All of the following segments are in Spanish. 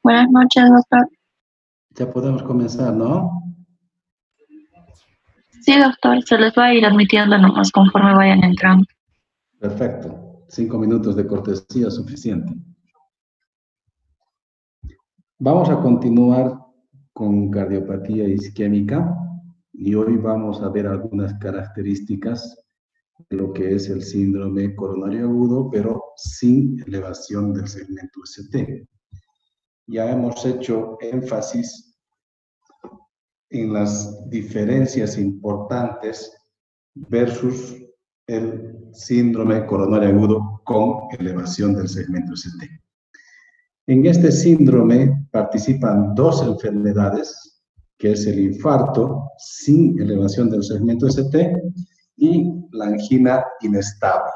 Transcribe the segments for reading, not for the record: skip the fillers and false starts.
Buenas noches, doctor. Ya podemos comenzar, ¿no? Sí, doctor, se les va a ir admitiendo nomás conforme vayan entrando. Perfecto. 5 minutos de cortesía suficiente. Vamos a continuar con cardiopatía isquémica y hoy vamos a ver algunas características de lo que es el síndrome coronario agudo, pero sin elevación del segmento ST. Ya hemos hecho énfasis en las diferencias importantes versus el síndrome coronario agudo con elevación del segmento ST. En este síndrome participan dos enfermedades, que es el infarto sin elevación del segmento ST y la angina inestable,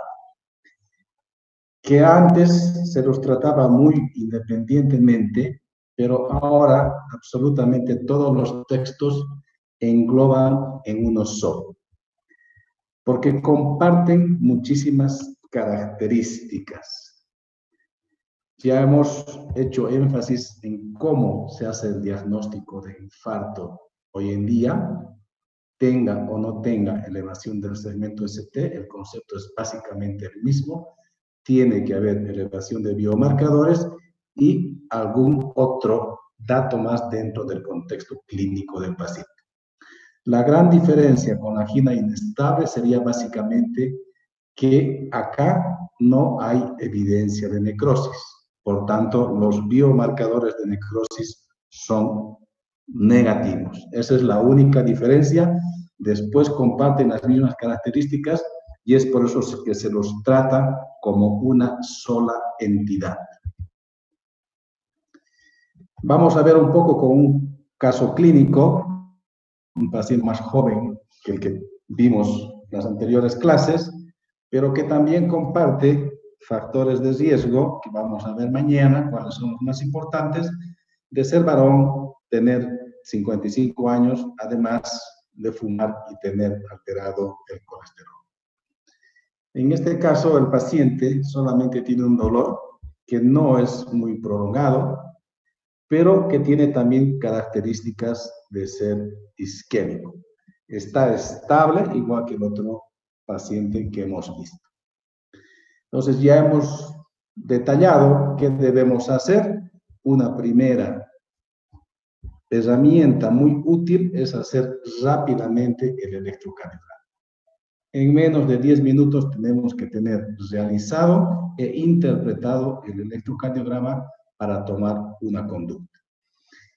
que antes se los trataba muy independientemente, pero ahora absolutamente todos los textos engloban en uno solo, porque comparten muchísimas características. Ya hemos hecho énfasis en cómo se hace el diagnóstico de infarto hoy en día, tenga o no tenga elevación del segmento ST, el concepto es básicamente el mismo, tiene que haber elevación de biomarcadores y algún otro dato más dentro del contexto clínico del paciente. La gran diferencia con la angina inestable sería básicamente que acá no hay evidencia de necrosis. Por tanto, los biomarcadores de necrosis son negativos. Esa es la única diferencia. Después comparten las mismas características y es por eso que se los trata como una sola entidad. Vamos a ver un poco con un caso clínico, un paciente más joven que el que vimos en las anteriores clases, pero que también comparte factores de riesgo, que vamos a ver mañana, cuáles son los más importantes, de ser varón, tener 55 años, además de fumar y tener alterado el colesterol. En este caso, el paciente solamente tiene un dolor que no es muy prolongado, pero que tiene también características de ser isquémico. Está estable, igual que el otro paciente que hemos visto. Entonces, ya hemos detallado qué debemos hacer. Una primera herramienta muy útil es hacer rápidamente el electrocardiograma. En menos de 10 minutos tenemos que tener realizado e interpretado el electrocardiograma para tomar una conducta.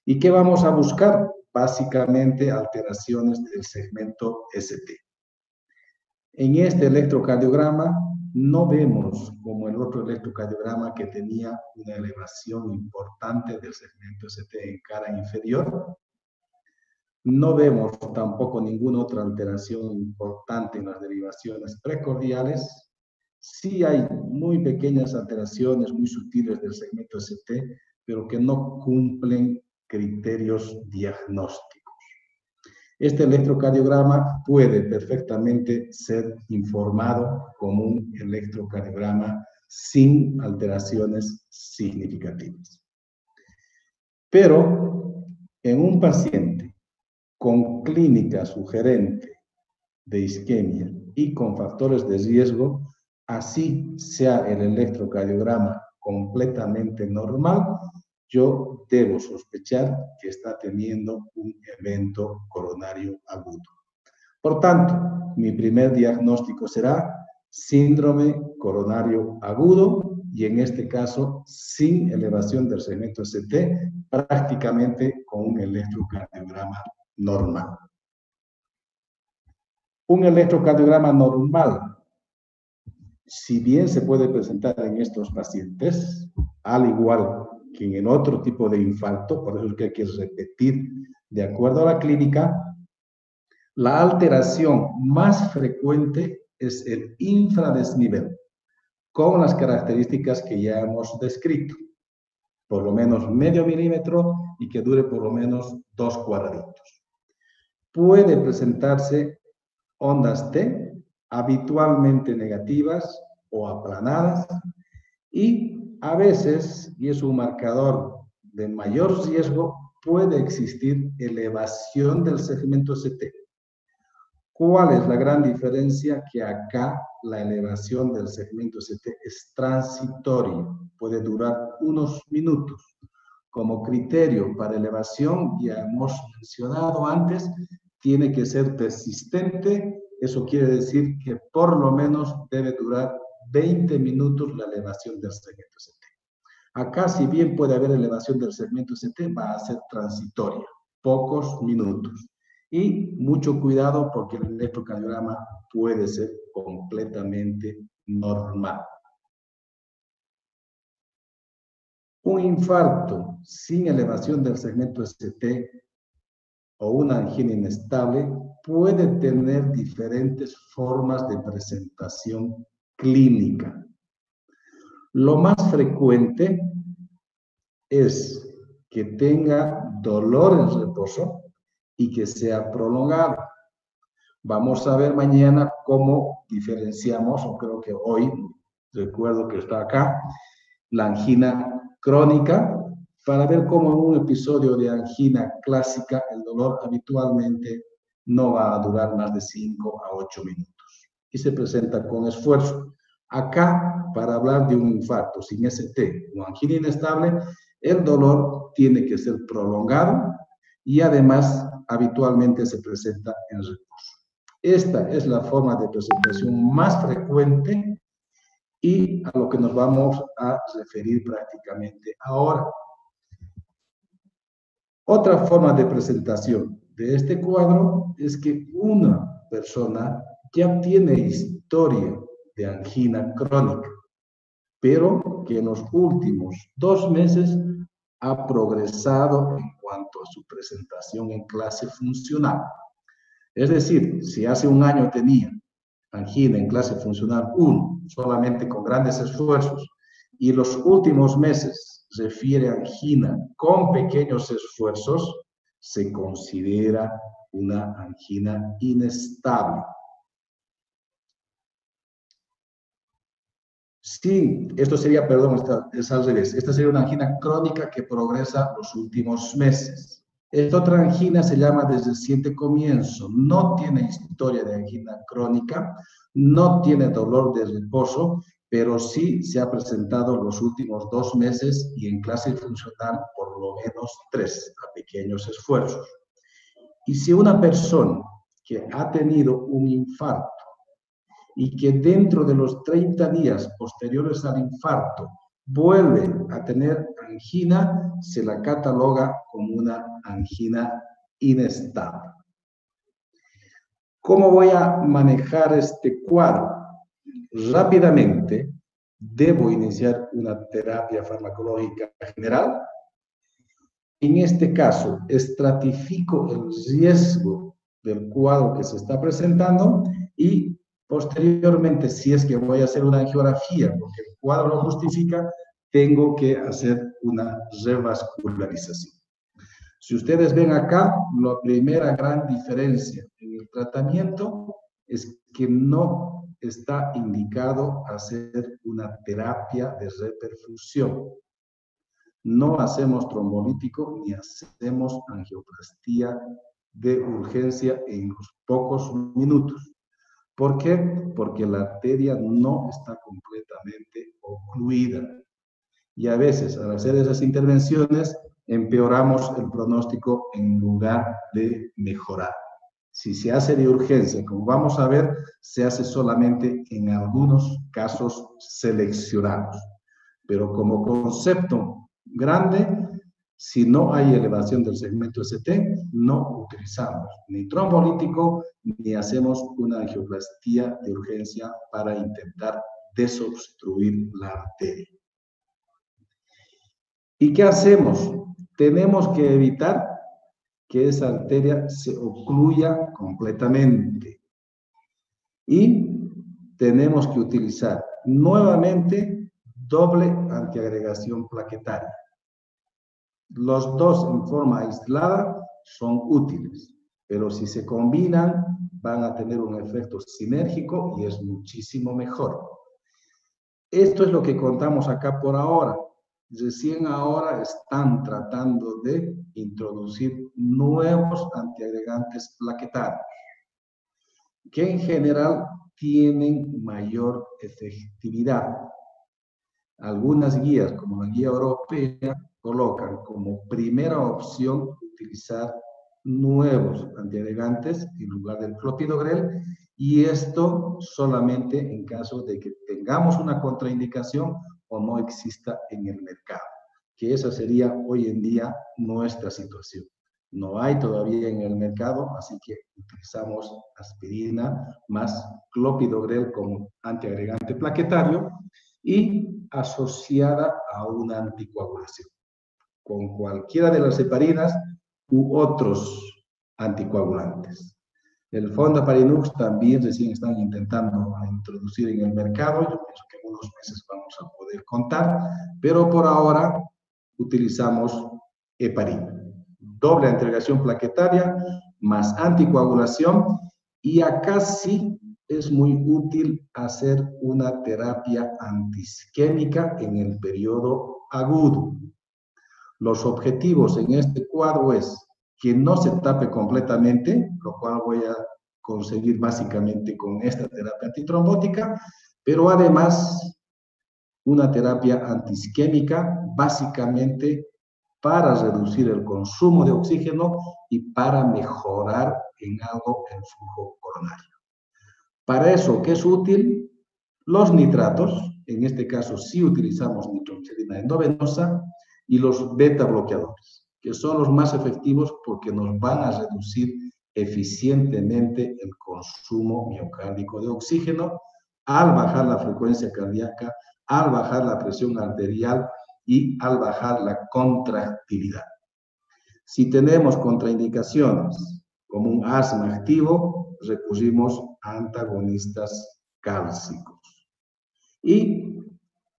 ¿Y qué vamos a buscar? Básicamente alteraciones del segmento ST. En este electrocardiograma no vemos como el otro electrocardiograma que tenía una elevación importante del segmento ST en cara inferior. No vemos tampoco ninguna otra alteración importante en las derivaciones precordiales. Sí hay muy pequeñas alteraciones, muy sutiles del segmento ST, pero que no cumplen criterios diagnósticos. Este electrocardiograma puede perfectamente ser informado como un electrocardiograma sin alteraciones significativas. Pero en un paciente con clínica sugerente de isquemia y con factores de riesgo, así sea el electrocardiograma completamente normal, yo debo sospechar que está teniendo un evento coronario agudo. Por tanto, mi primer diagnóstico será síndrome coronario agudo y en este caso sin elevación del segmento ST, prácticamente con un electrocardiograma normal. Un electrocardiograma normal, si bien se puede presentar en estos pacientes, al igual que en el otro tipo de infarto, por eso es que hay que repetir de acuerdo a la clínica, la alteración más frecuente es el infradesnivel, con las características que ya hemos descrito, por lo menos medio milímetro y que dure por lo menos 2 cuadraditos. Puede presentarse ondas T, habitualmente negativas o aplanadas, y a veces, y es un marcador de mayor riesgo puede existir elevación del segmento ST. ¿Cuál es la gran diferencia? Que acá la elevación del segmento ST es transitoria, puede durar unos minutos. Como criterio para elevación, ya hemos mencionado antes, tiene que ser persistente. Eso quiere decir que por lo menos debe durar 20 minutos la elevación del segmento ST. Acá, si bien puede haber elevación del segmento ST, va a ser transitoria, pocos minutos. Y mucho cuidado porque el electrocardiograma puede ser completamente normal. Un infarto sin elevación del segmento ST o una angina inestable puede tener diferentes formas de presentación clínica. Lo más frecuente es que tenga dolor en reposo y que sea prolongado. Vamos a ver mañana cómo diferenciamos, o creo que hoy, recuerdo que está acá, la angina crónica, para ver cómo en un episodio de angina clásica el dolor habitualmente no va a durar más de 5 a 8 minutos y se presenta con esfuerzo. Acá, para hablar de un infarto sin ST o angina inestable, el dolor tiene que ser prolongado y además habitualmente se presenta en reposo. Esta es la forma de presentación más frecuente y a lo que nos vamos a referir prácticamente ahora. Otra forma de presentación de este cuadro es que una persona ya tiene historia de angina crónica, pero que en los últimos 2 meses ha progresado en cuanto a su presentación en clase funcional. Es decir, si hace un año tenía angina en clase funcional 1, solamente con grandes esfuerzos, y los últimos meses refiere angina con pequeños esfuerzos, se considera una angina inestable. Sí, esto sería, perdón, es al revés. Esta sería una angina crónica que progresa los últimos meses. Esta otra angina se llama desde reciente comienzo. No tiene historia de angina crónica, no tiene dolor de reposo, pero sí se ha presentado los últimos 2 meses y en clase funcional por lo menos 3 a pequeños esfuerzos. Y si una persona que ha tenido un infarto y que dentro de los 30 días posteriores al infarto vuelve a tener angina, se la cataloga como una angina inestable. ¿Cómo voy a manejar este cuadro? Rápidamente debo iniciar una terapia farmacológica general. En este caso, estratifico el riesgo del cuadro que se está presentando y posteriormente, si es que voy a hacer una angiografía, porque el cuadro lo justifica, tengo que hacer una revascularización. Si ustedes ven acá, la primera gran diferencia en el tratamiento es que no está indicado hacer una terapia de reperfusión. No hacemos trombolítico ni hacemos angioplastia de urgencia en los pocos minutos. ¿Por qué? Porque la arteria no está completamente ocluida. Y a veces, al hacer esas intervenciones, empeoramos el pronóstico en lugar de mejorar. Si se hace de urgencia, como vamos a ver, se hace solamente en algunos casos seleccionados. Pero como concepto grande, si no hay elevación del segmento ST, no utilizamos ni trombolítico ni hacemos una angioplastía de urgencia para intentar desobstruir la arteria. ¿Y qué hacemos? Tenemos que evitar que esa arteria se ocluya completamente. Y tenemos que utilizar nuevamente doble antiagregación plaquetaria. Los dos en forma aislada son útiles, pero si se combinan van a tener un efecto sinérgico y es muchísimo mejor. Esto es lo que contamos acá por ahora. recién ahora están tratando de introducir nuevos antiagregantes plaquetarios, que en general tienen mayor efectividad. Algunas guías, como la guía europea, colocan como primera opción utilizar nuevos antiagregantes en lugar del clopidogrel, y esto solamente en caso de que tengamos una contraindicación o no exista en el mercado, que esa sería hoy en día nuestra situación. No hay todavía en el mercado, así que utilizamos aspirina más clopidogrel como antiagregante plaquetario y asociada a una anticoagulación, con cualquiera de las heparinas u otros anticoagulantes. El Fondaparinux también recién están intentando introducir en el mercado. Yo pienso que en unos meses vamos a poder contar, pero por ahora utilizamos heparina. Doble antiagregación plaquetaria más anticoagulación, y acá sí es muy útil hacer una terapia antiisquémica en el periodo agudo. Los objetivos en este cuadro es que no se tape completamente, lo cual voy a conseguir básicamente con esta terapia antitrombótica, pero además una terapia antiisquémica básicamente para reducir el consumo de oxígeno y para mejorar en algo el flujo coronario. Para eso, ¿qué es útil? Los nitratos, en este caso sí utilizamos nitroglicerina endovenosa, y los beta bloqueadores, que son los más efectivos porque nos van a reducir eficientemente el consumo miocárdico de oxígeno al bajar la frecuencia cardíaca, al bajar la presión arterial y al bajar la contractilidad. Si tenemos contraindicaciones como un asma activo, recurrimos a antagonistas cálcicos. Y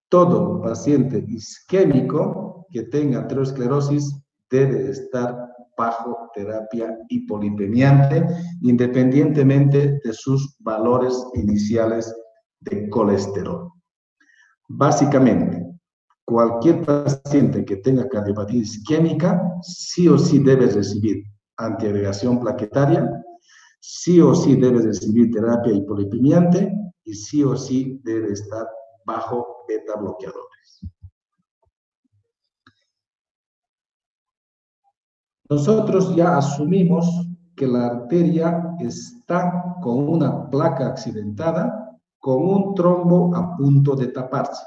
todo paciente isquémico que tenga aterosclerosis debe estar bajo terapia hipolipemiante, independientemente de sus valores iniciales de colesterol. Básicamente, cualquier paciente que tenga cardiopatía isquémica sí o sí debe recibir antiagregación plaquetaria, sí o sí debe recibir terapia hipolipemiante y sí o sí debe estar bajo beta bloqueadores. Nosotros ya asumimos que la arteria está con una placa accidentada, con un trombo a punto de taparse.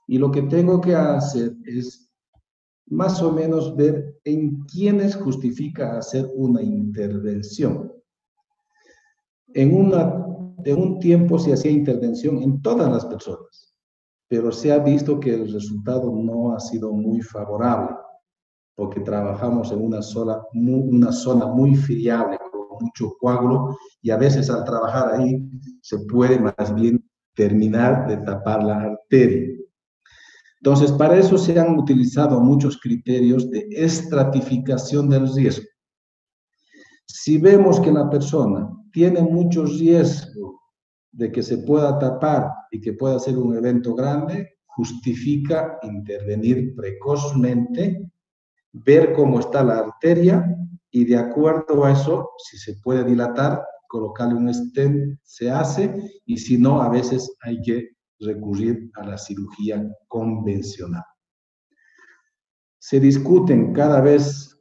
Y lo que tengo que hacer es más o menos ver en quiénes justifica hacer una intervención. En un tiempo se hacía intervención en todas las personas, pero se ha visto que el resultado no ha sido muy favorable, porque trabajamos en una zona muy friable, con mucho coágulo, y a veces al trabajar ahí se puede más bien terminar de tapar la arteria. Entonces, para eso se han utilizado muchos criterios de estratificación del riesgo. Si vemos que la persona tiene mucho riesgo de que se pueda tapar y que pueda ser un evento grande, justifica intervenir precozmente, ver cómo está la arteria y de acuerdo a eso, si se puede dilatar, colocarle un stent, se hace, y si no, a veces hay que recurrir a la cirugía convencional. Se discuten cada vez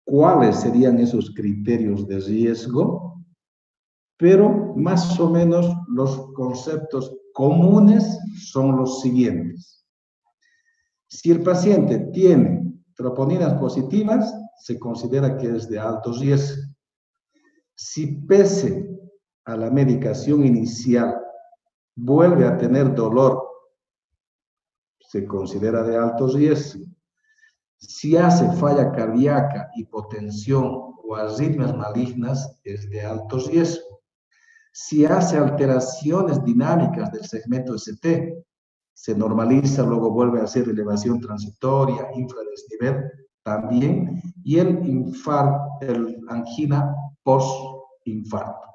cuáles serían esos criterios de riesgo, pero más o menos los conceptos comunes son los siguientes. Si el paciente tiene troponinas positivas, se considera que es de alto riesgo. Si pese a la medicación inicial vuelve a tener dolor, se considera de alto riesgo. Si hace falla cardíaca, hipotensión o arritmias malignas, es de alto riesgo. Si hace alteraciones dinámicas del segmento ST, se normaliza, luego vuelve a hacer elevación transitoria, infradesnivel también, y el angina post-infarto.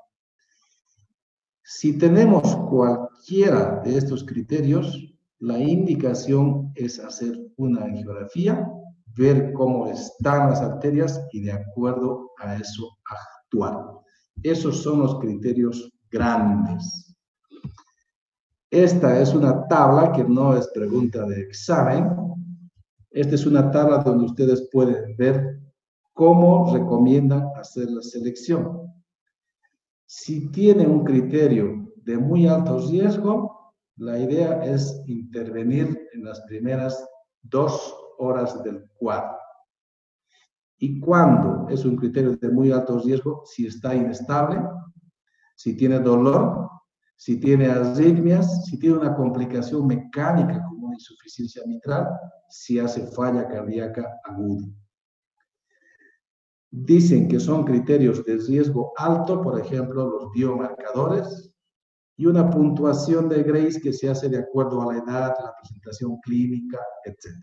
Si tenemos cualquiera de estos criterios, La indicación es hacer una angiografía, ver cómo están las arterias y de acuerdo a eso actuar. Esos son los criterios grandes. Esta es una tabla que no es pregunta de examen. Esta es una tabla donde ustedes pueden ver cómo recomiendan hacer la selección. Si tiene un criterio de muy alto riesgo, la idea es intervenir en las primeras 2 horas del cuadro. Y cuando es un criterio de muy alto riesgo, si está inestable, si tiene dolor, si tiene arritmias, si tiene una complicación mecánica como una insuficiencia mitral, si hace falla cardíaca aguda. Dicen que son criterios de riesgo alto, por ejemplo, los biomarcadores, y una puntuación de Grace que se hace de acuerdo a la edad, la presentación clínica, etc.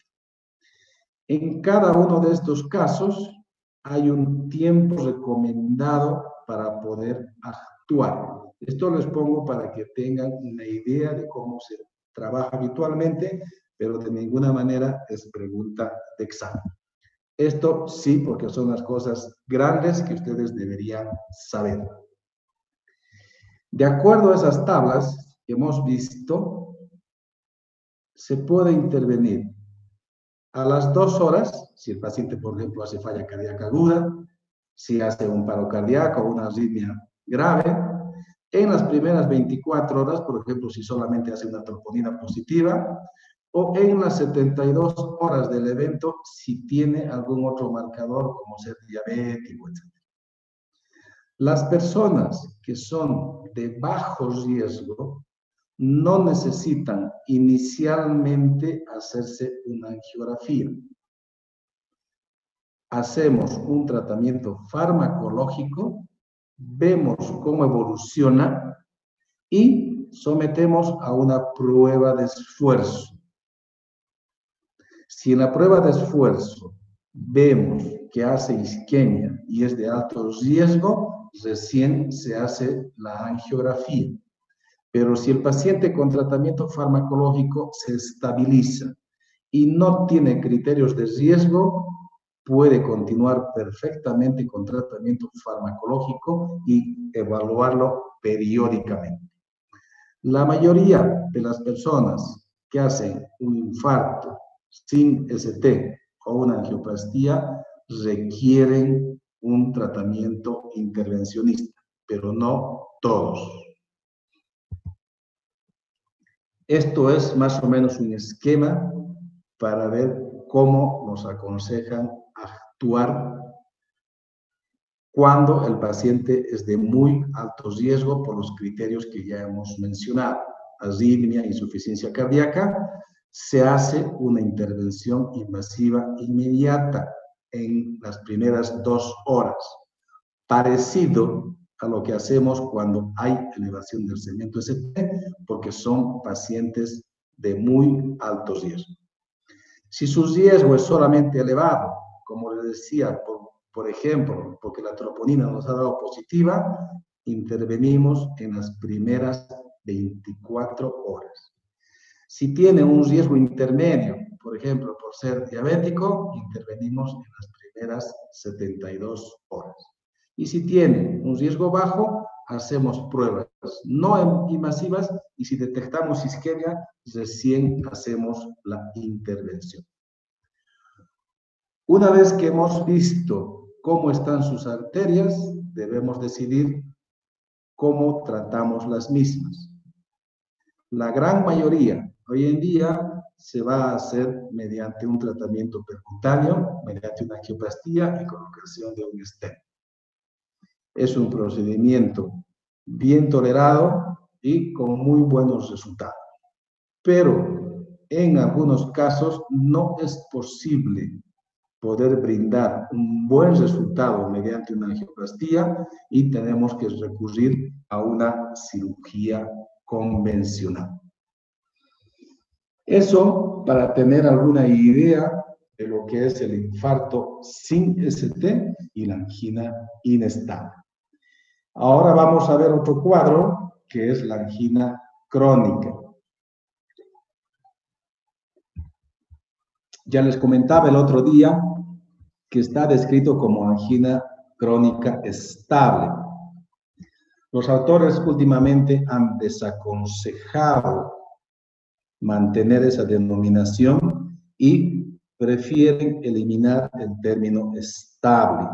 En cada uno de estos casos hay un tiempo recomendado para poder actuar. Esto les pongo para que tengan una idea de cómo se trabaja habitualmente, pero de ninguna manera es pregunta de examen. Esto sí, porque son las cosas grandes que ustedes deberían saber. De acuerdo a esas tablas que hemos visto, se puede intervenir a las 2 horas, si el paciente, por ejemplo, hace falla cardíaca aguda, si hace un paro cardíaco o una arritmia grave, en las primeras 24 horas, por ejemplo, si solamente hace una troponina positiva, o en las 72 horas del evento, si tiene algún otro marcador, como ser diabético, etc. Las personas que son de bajo riesgo no necesitan inicialmente hacerse una angiografía. Hacemos un tratamiento farmacológico, vemos cómo evoluciona y sometemos a una prueba de esfuerzo. Si en la prueba de esfuerzo vemos que hace isquemia y es de alto riesgo, recién se hace la angiografía. Pero si el paciente con tratamiento farmacológico se estabiliza y no tiene criterios de riesgo, puede continuar perfectamente con tratamiento farmacológico y evaluarlo periódicamente. La mayoría de las personas que hacen un infarto sin ST o una angioplastia requieren un tratamiento intervencionista, pero no todos. Esto es más o menos un esquema para ver cómo nos aconsejan actuar cuando el paciente es de muy alto riesgo por los criterios que ya hemos mencionado. Arritmia, insuficiencia cardíaca, se hace una intervención invasiva inmediata en las primeras 2 horas, parecido a lo que hacemos cuando hay elevación del segmento ST, porque son pacientes de muy alto riesgo. Si su riesgo es solamente elevado, como les decía, por ejemplo, porque la troponina nos ha dado positiva, intervenimos en las primeras 24 horas. Si tiene un riesgo intermedio, por ejemplo, por ser diabético, intervenimos en las primeras 72 horas. Y si tiene un riesgo bajo, hacemos pruebas no invasivas y si detectamos isquemia, recién hacemos la intervención. Una vez que hemos visto cómo están sus arterias, debemos decidir cómo tratamos las mismas. La gran mayoría hoy en día se va a hacer mediante un tratamiento percutáneo, mediante una angioplastia y colocación de un stent. Es un procedimiento bien tolerado y con muy buenos resultados. Pero en algunos casos no es posible poder brindar un buen resultado mediante una angioplastia y tenemos que recurrir a una cirugía convencional. Eso para tener alguna idea de lo que es el infarto sin ST y la angina inestable. Ahora vamos a ver otro cuadro que es la angina crónica. Ya les comentaba el otro día que está descrito como angina crónica estable. Los autores últimamente han desaconsejado mantener esa denominación y prefieren eliminar el término estable.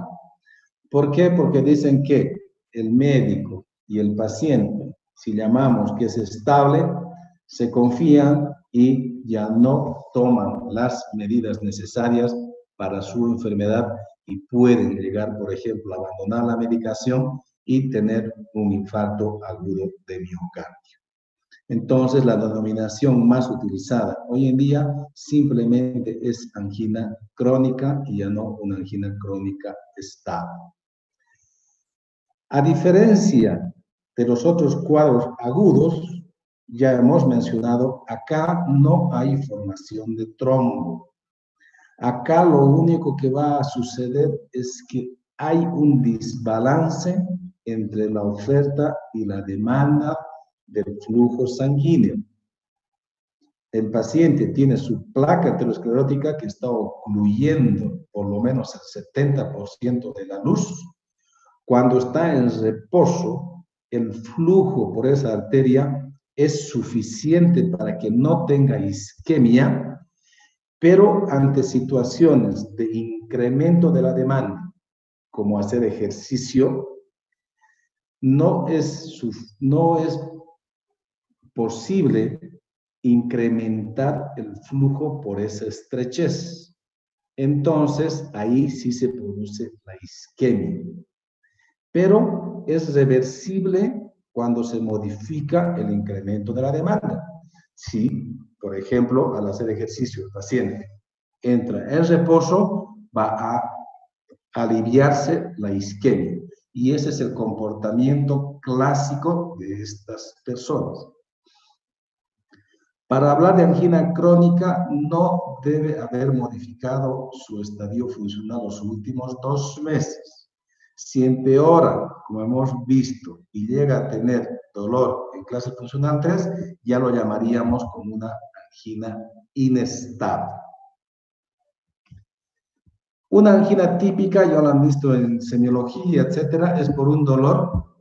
¿Por qué? Porque dicen que el médico y el paciente, si llamamos que es estable, se confían y ya no toman las medidas necesarias para su enfermedad y pueden llegar, por ejemplo, a abandonar la medicación y tener un infarto agudo de miocardio. Entonces, la denominación más utilizada hoy en día simplemente es angina crónica y ya no una angina crónica estable. A diferencia de los otros cuadros agudos, ya hemos mencionado, acá no hay formación de trombo. Acá lo único que va a suceder es que hay un desbalance entre la oferta y la demanda del flujo sanguíneo. El paciente tiene su placa aterosclerótica que está ocluyendo por lo menos el 70% de la luz. Cuando está en reposo, el flujo por esa arteria es suficiente para que no tenga isquemia, pero ante situaciones de incremento de la demanda, como hacer ejercicio, no es posible incrementar el flujo por esa estrechez. Entonces, ahí sí se produce la isquemia. Pero es reversible cuando se modifica el incremento de la demanda. Si, por ejemplo, al hacer ejercicio el paciente entra en reposo, va a aliviarse la isquemia. Y ese es el comportamiento clásico de estas personas. Para hablar de angina crónica, no debe haber modificado su estadio funcional los últimos 2 meses. Si empeora, como hemos visto, y llega a tener dolor en clase funcional 3, ya lo llamaríamos como una angina inestable. Una angina típica, ya lo han visto en semiología, etcétera, es por un dolor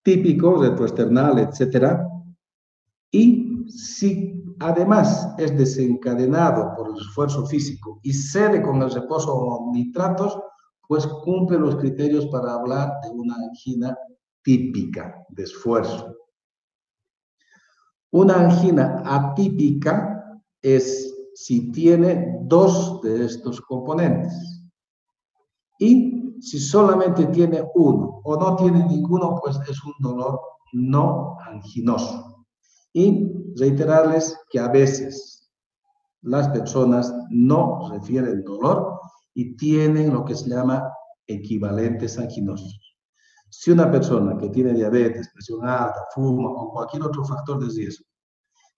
típico, retroesternal, etcétera, y si además es desencadenado por el esfuerzo físico y cede con el reposo o nitratos, pues cumple los criterios para hablar de una angina típica de esfuerzo. Una angina atípica es si tiene 2 de estos componentes. Y si solamente tiene uno o no tiene ninguno, pues es un dolor no anginoso. Y reiterarles que a veces las personas no refieren dolor y tienen lo que se llama equivalentes anginosos. Si una persona que tiene diabetes, presión alta, fuma o cualquier otro factor de riesgo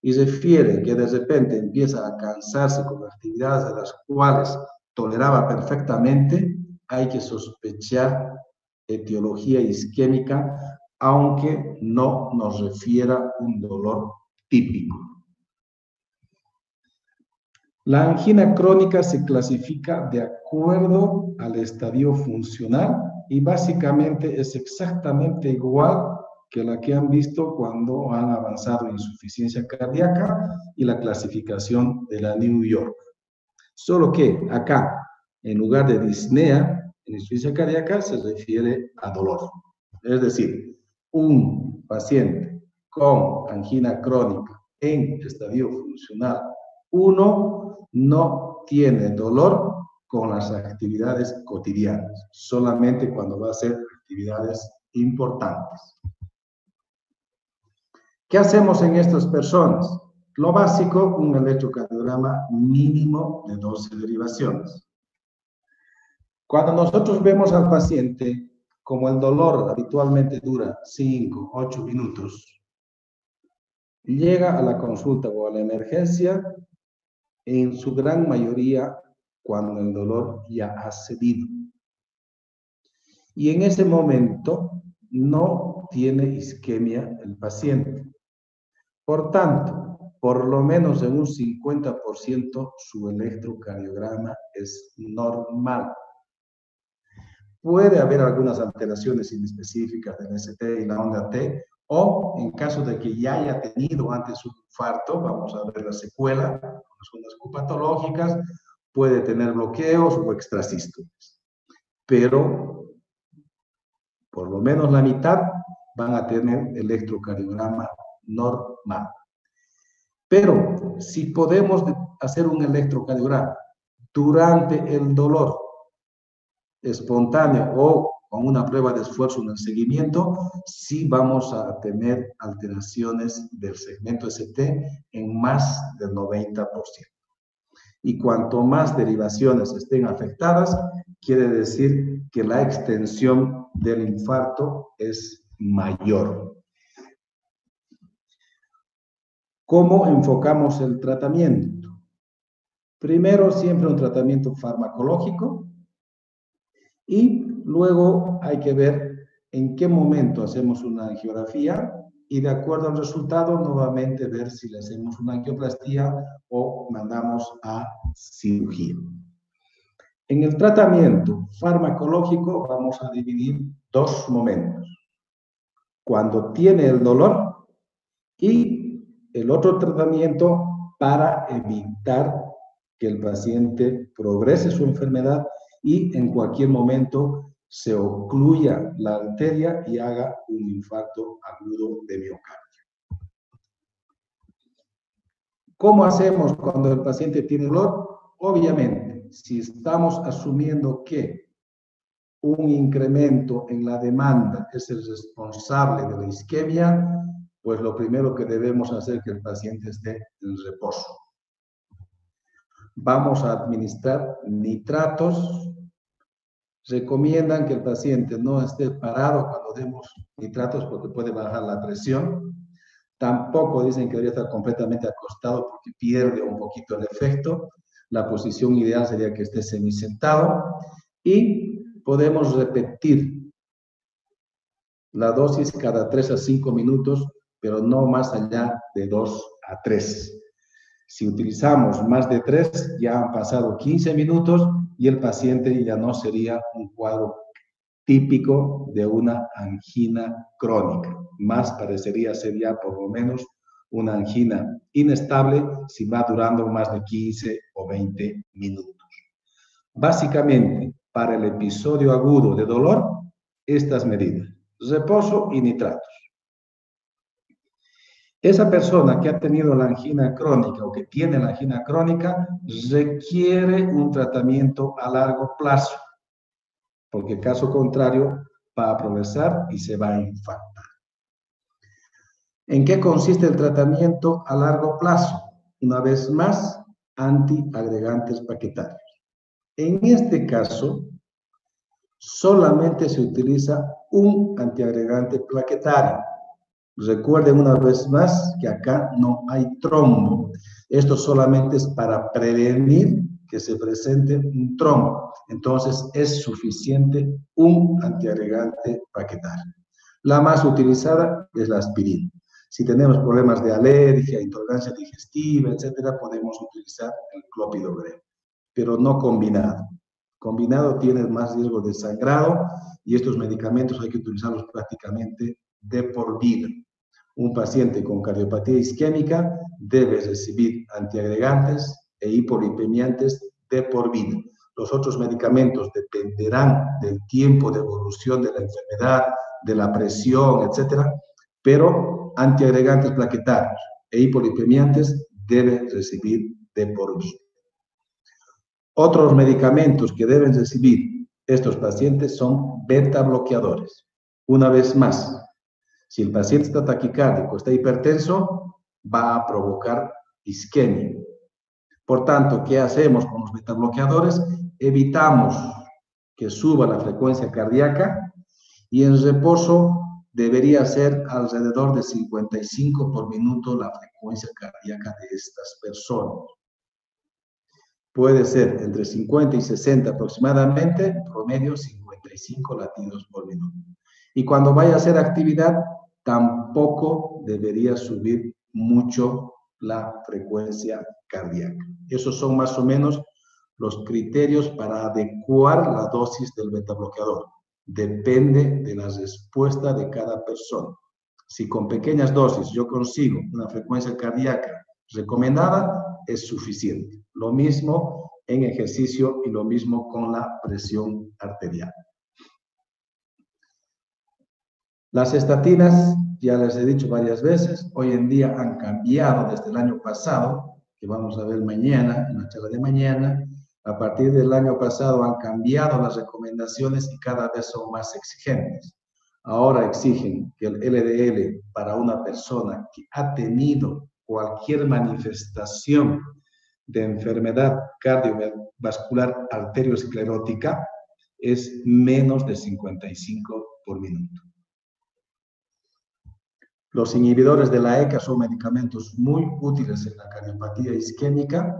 y refiere que de repente empieza a cansarse con actividades de las cuales toleraba perfectamente, hay que sospechar etiología isquémica, aunque no nos refiera un dolor típico. La angina crónica se clasifica de acuerdo al estadio funcional y básicamente es exactamente igual que la que han visto cuando han avanzado en insuficiencia cardíaca y la clasificación de la New York. Solo que acá, en lugar de disnea, en insuficiencia cardíaca se refiere a dolor. Es decir, un paciente con angina crónica en estadio funcional 1 no tiene dolor con las actividades cotidianas, solamente cuando va a hacer actividades importantes. ¿Qué hacemos en estas personas? Lo básico, un electrocardiograma mínimo de 12 derivaciones. Cuando nosotros vemos al paciente, como el dolor habitualmente dura 5, 8 minutos, llega a la consulta o a la emergencia, en su gran mayoría, cuando el dolor ya ha cedido. Y en ese momento no tiene isquemia el paciente. Por tanto, por lo menos en un 50% su electrocardiograma es normal. Puede haber algunas alteraciones inespecíficas del ST y la onda T, o en caso de que ya haya tenido antes un infarto, vamos a ver la secuela, son las patológicas, puede tener bloqueos o extrasístoles. Pero por lo menos la mitad van a tener electrocardiograma normal. Pero si podemos hacer un electrocardiograma durante el dolor espontáneo o con una prueba de esfuerzo en el seguimiento, sí vamos a tener alteraciones del segmento ST en más del 90%. Y cuanto más derivaciones estén afectadas, quiere decir que la extensión del infarto es mayor. ¿Cómo enfocamos el tratamiento? Primero, siempre un tratamiento farmacológico y luego hay que ver en qué momento hacemos una angiografía y de acuerdo al resultado nuevamente ver si le hacemos una angioplastía o mandamos a cirugía. En el tratamiento farmacológico vamos a dividir dos momentos. Cuando tiene el dolor y el otro tratamiento para evitar que el paciente progrese su enfermedad y en cualquier momento se ocluya la arteria y haga un infarto agudo de miocardio. ¿Cómo hacemos cuando el paciente tiene dolor? Obviamente, si estamos asumiendo que un incremento en la demanda es el responsable de la isquemia, pues lo primero que debemos hacer es que el paciente esté en reposo. Vamos a administrar nitratos. Recomiendan que el paciente no esté parado cuando demos nitratos porque puede bajar la presión. Tampoco dicen que debería estar completamente acostado porque pierde un poquito el efecto. La posición ideal sería que esté semisentado y podemos repetir la dosis cada 3 a 5 minutos, pero no más allá de 2 a 3. Si utilizamos más de 3, ya han pasado 15 minutos y el paciente ya no sería un cuadro típico de una angina crónica. Más parecería ser ya por lo menos una angina inestable si va durando más de 15 o 20 minutos. Básicamente, para el episodio agudo de dolor, estas medidas: reposo y nitratos. Esa persona que ha tenido la angina crónica o que tiene la angina crónica requiere un tratamiento a largo plazo, porque caso contrario va a progresar y se va a infartar. ¿En qué consiste el tratamiento a largo plazo? Una vez más, antiagregantes plaquetarios. En este caso, solamente se utiliza un antiagregante plaquetario. Recuerden una vez más que acá no hay trombo. Esto solamente es para prevenir que se presente un trombo. Entonces es suficiente un antiagregante plaquetario. La más utilizada es la aspirina. Si tenemos problemas de alergia, intolerancia digestiva, etcétera, podemos utilizar el clopidogrel, pero no combinado. Combinado tiene más riesgo de sangrado y estos medicamentos hay que utilizarlos prácticamente de por vida. Un paciente con cardiopatía isquémica debe recibir antiagregantes e hipolipemiantes de por vida. Los otros medicamentos dependerán del tiempo de evolución de la enfermedad, de la presión, etcétera, pero antiagregantes plaquetarios e hipolipemiantes deben recibir de por vida. Otros medicamentos que deben recibir estos pacientes son beta bloqueadores. Una vez más, si el paciente está taquicárdico, está hipertenso, va a provocar isquemia. Por tanto, ¿qué hacemos con los beta bloqueadores? Evitamos que suba la frecuencia cardíaca y en reposo debería ser alrededor de 55 por minuto la frecuencia cardíaca de estas personas. Puede ser entre 50 y 60 aproximadamente, promedio 55 latidos por minuto. Y cuando vaya a hacer actividad, tampoco debería subir mucho la frecuencia cardíaca. Esos son más o menos los criterios para adecuar la dosis del betabloqueador. Depende de la respuesta de cada persona. Si con pequeñas dosis yo consigo una frecuencia cardíaca recomendada, es suficiente. Lo mismo en ejercicio y lo mismo con la presión arterial. Las estatinas, ya les he dicho varias veces, hoy en día han cambiado desde el año pasado, que vamos a ver mañana, en la charla de mañana. A partir del año pasado han cambiado las recomendaciones y cada vez son más exigentes. Ahora exigen que el LDL para una persona que ha tenido cualquier manifestación de enfermedad cardiovascular arteriosclerótica es menos de 55 por minuto. Los inhibidores de la ECA son medicamentos muy útiles en la cardiopatía isquémica.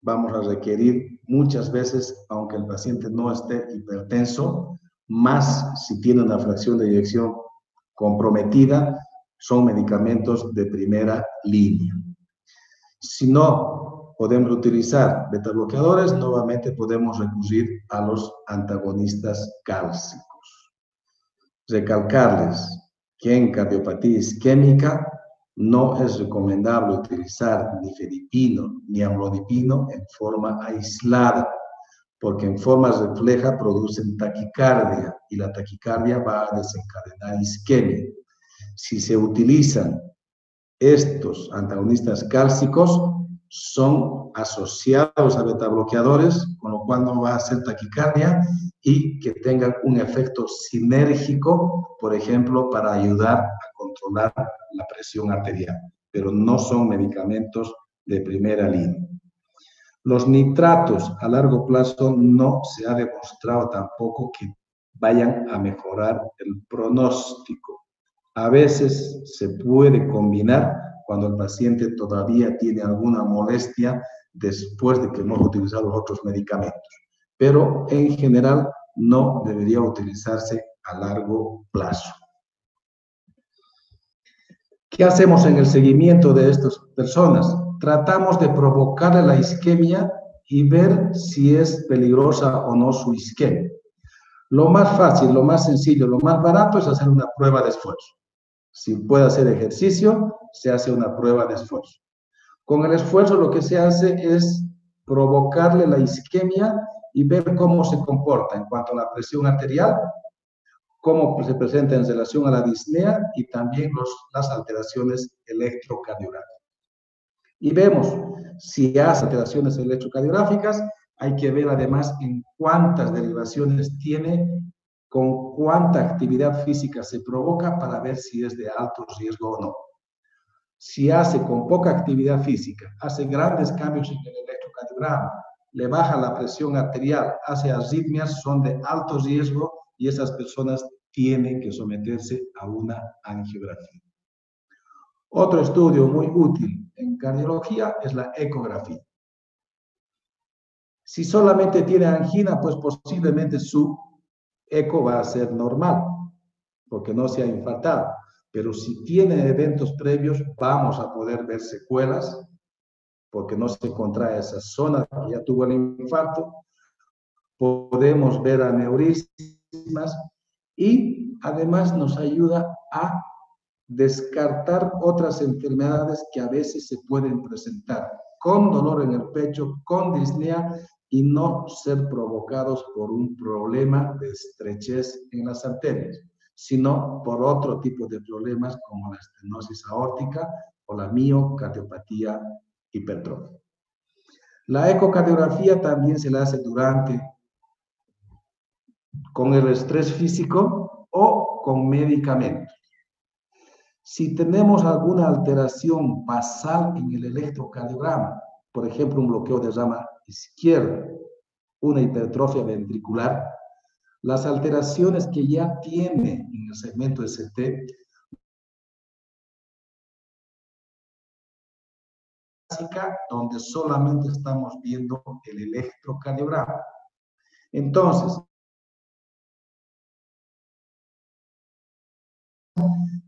Vamos a requerir muchas veces, aunque el paciente no esté hipertenso, más si tiene una fracción de eyección comprometida, son medicamentos de primera línea. Si no podemos utilizar betabloqueadores, nuevamente podemos recurrir a los antagonistas cálcicos. Recalcarles que en cardiopatía isquémica no es recomendable utilizar ni nifedipino ni amlodipino en forma aislada, porque en forma refleja producen taquicardia y la taquicardia va a desencadenar isquemia. Si se utilizan estos antagonistas cálcicos, son asociados a betabloqueadores, con lo cual no va a hacer taquicardia y que tengan un efecto sinérgico, por ejemplo, para ayudar a controlar la presión arterial, pero no son medicamentos de primera línea. Los nitratos a largo plazo no se ha demostrado tampoco que vayan a mejorar el pronóstico. A veces se puede combinar cuando el paciente todavía tiene alguna molestia después de que hemos utilizado los otros medicamentos. Pero en general no debería utilizarse a largo plazo. ¿Qué hacemos en el seguimiento de estas personas? Tratamos de provocarle la isquemia y ver si es peligrosa o no su isquemia. Lo más fácil, lo más sencillo, lo más barato es hacer una prueba de esfuerzo. Si puede hacer ejercicio, se hace una prueba de esfuerzo. Con el esfuerzo lo que se hace es provocarle la isquemia y ver cómo se comporta en cuanto a la presión arterial, cómo se presenta en relación a la disnea y también las alteraciones electrocardiográficas. Y vemos si hace alteraciones electrocardiográficas, hay que ver además en cuántas derivaciones tiene, con cuánta actividad física se provoca para ver si es de alto riesgo o no. Si hace con poca actividad física, hace grandes cambios en el electrocardiograma, le baja la presión arterial, hace arritmias, son de alto riesgo y esas personas tienen que someterse a una angiografía. Otro estudio muy útil en cardiología es la ecografía. Si solamente tiene angina, pues posiblemente su eco va a ser normal, porque no se ha infartado. Pero si tiene eventos previos, vamos a poder ver secuelas, porque no se contrae esa zona que ya tuvo el infarto. Podemos ver aneurismas y además nos ayuda a descartar otras enfermedades que a veces se pueden presentar con dolor en el pecho, con disnea y no ser provocados por un problema de estrechez en las arterias, sino por otro tipo de problemas como la estenosis aórtica o la miocardiopatía hipertrófica. La ecocardiografía también se la hace con el estrés físico o con medicamentos. Si tenemos alguna alteración basal en el electrocardiograma, por ejemplo, un bloqueo de rama izquierda, una hipertrofia ventricular, las alteraciones que ya tiene en el segmento ST donde solamente estamos viendo el electrocardiograma. Entonces,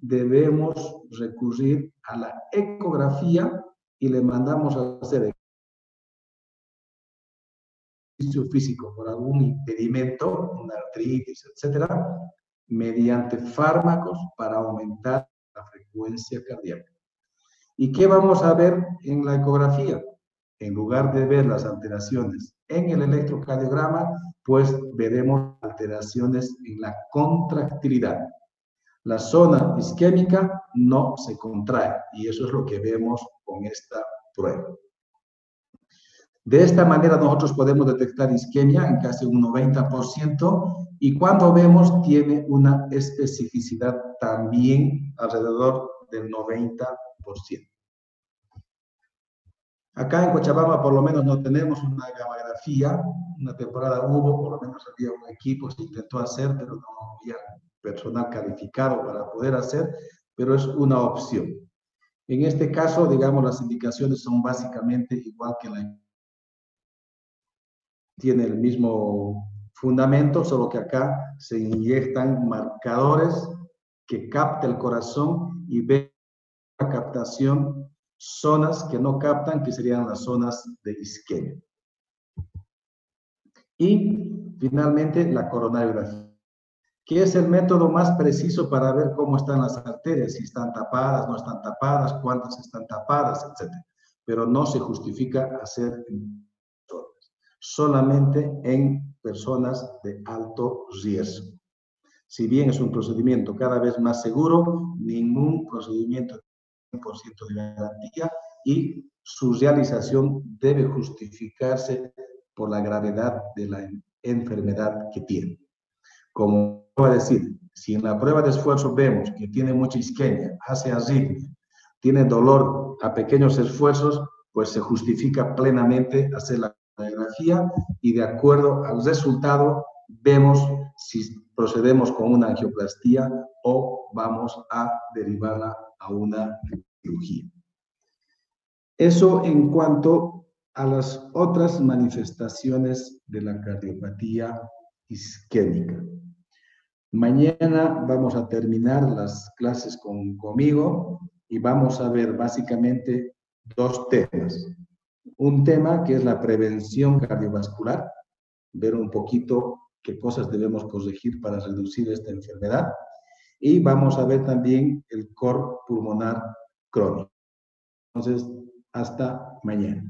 debemos recurrir a la ecografía y le mandamos a hacer ejercicio físico por algún impedimento, una artritis, etcétera, mediante fármacos para aumentar la frecuencia cardíaca. ¿Y qué vamos a ver en la ecografía? En lugar de ver las alteraciones en el electrocardiograma, pues veremos alteraciones en la contractilidad. La zona isquémica no se contrae y eso es lo que vemos con esta prueba. De esta manera nosotros podemos detectar isquemia en casi un 90% y cuando vemos tiene una especificidad también alrededor del 90%. Acá en Cochabamba por lo menos no tenemos una gamografía, una temporada hubo, por lo menos había un equipo, se intentó hacer, pero no había personal calificado para poder hacer, pero es una opción. En este caso, digamos, las indicaciones son básicamente igual que la... Tiene el mismo fundamento, solo que acá se inyectan marcadores que capta el corazón y ve la captación zonas que no captan, que serían las zonas de isquemia. Y finalmente la coronariografía, que es el método más preciso para ver cómo están las arterias, si están tapadas, no están tapadas, cuántas están tapadas, etc. Pero no se justifica hacer solamente en personas de alto riesgo. Si bien es un procedimiento cada vez más seguro, ningún procedimiento de 100% de garantía y su realización debe justificarse por la gravedad de la enfermedad que tiene. Como voy a decir, si en la prueba de esfuerzo vemos que tiene mucha isquemia, hace arritmia, tiene dolor a pequeños esfuerzos, pues se justifica plenamente hacer la radiografía y de acuerdo al resultado vemos si procedemos con una angioplastía o vamos a derivarla a una cirugía. Eso en cuanto a las otras manifestaciones de la cardiopatía isquémica. Mañana vamos a terminar las clases conmigo y vamos a ver básicamente dos temas. Un tema que es la prevención cardiovascular, ver un poquito qué cosas debemos corregir para reducir esta enfermedad. Y vamos a ver también el cor pulmonar crónico. Entonces, hasta mañana.